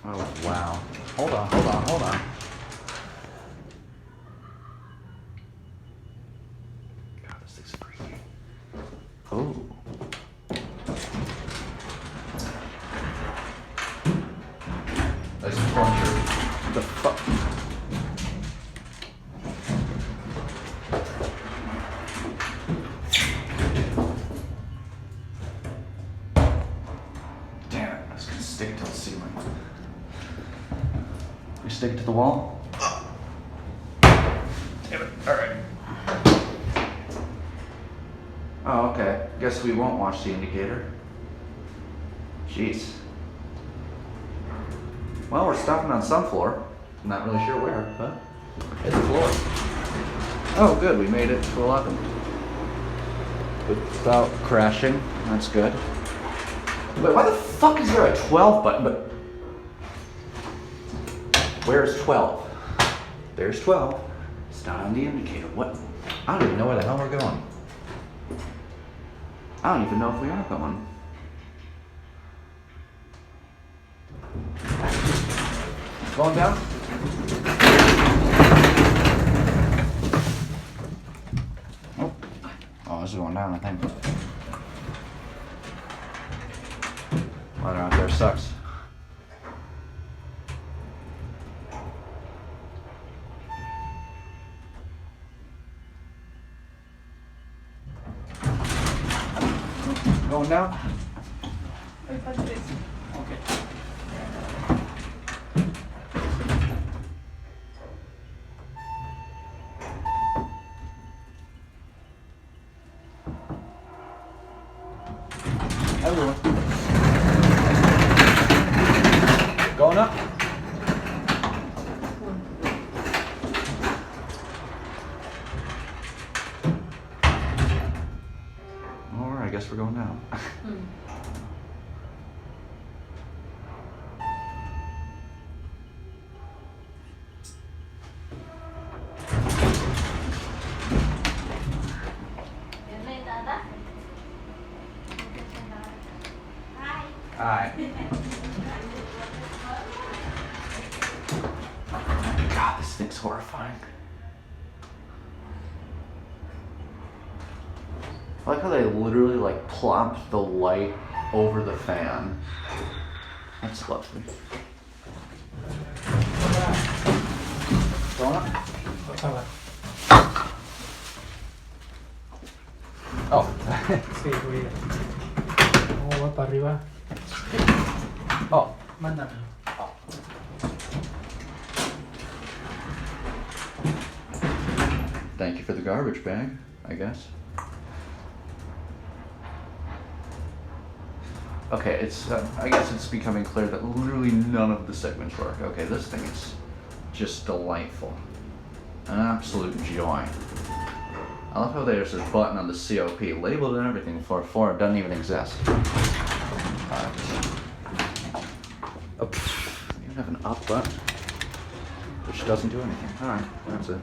Oh, wow. Hold on, hold on, hold on. God, this thing's freaky. Oh. Nice plunger. What the fuck? Damn it, I was gonna stick it to the ceiling. We stick it to the wall? Damn it, alright. Oh, okay. Guess we won't watch the indicator. Jeez. Well, we're stopping on some floor. I'm not really sure where, but it's a floor. Oh, good, we made it to 11. Without crashing, that's good. Wait, why the fuck is there a 12 button? But where's 12? There's 12. It's not on the indicator. What? I don't even know where the hell we're going. I don't even know if we are going. Going down? Oh. Oh, this is going down, I think. Weather out there sucks. Going down? Okay. Everyone. Going up? Or I guess we're going down. Hi. God, this thing's horrifying. I like how they literally like plopped the light over the fan. That's lovely. Going up? Oh. Sí, voy a. ¿Cómo va para arriba? Oh. Mándame. Oh. Thank you for the garbage bag, I guess. Okay, it's. I guess it's becoming clear that literally none of the segments work. Okay, this thing is just delightful. An absolute joy. I love how there's a button on the COP, labeled and everything for it doesn't even exist. You even have an up button, which doesn't do anything. Alright, that's it.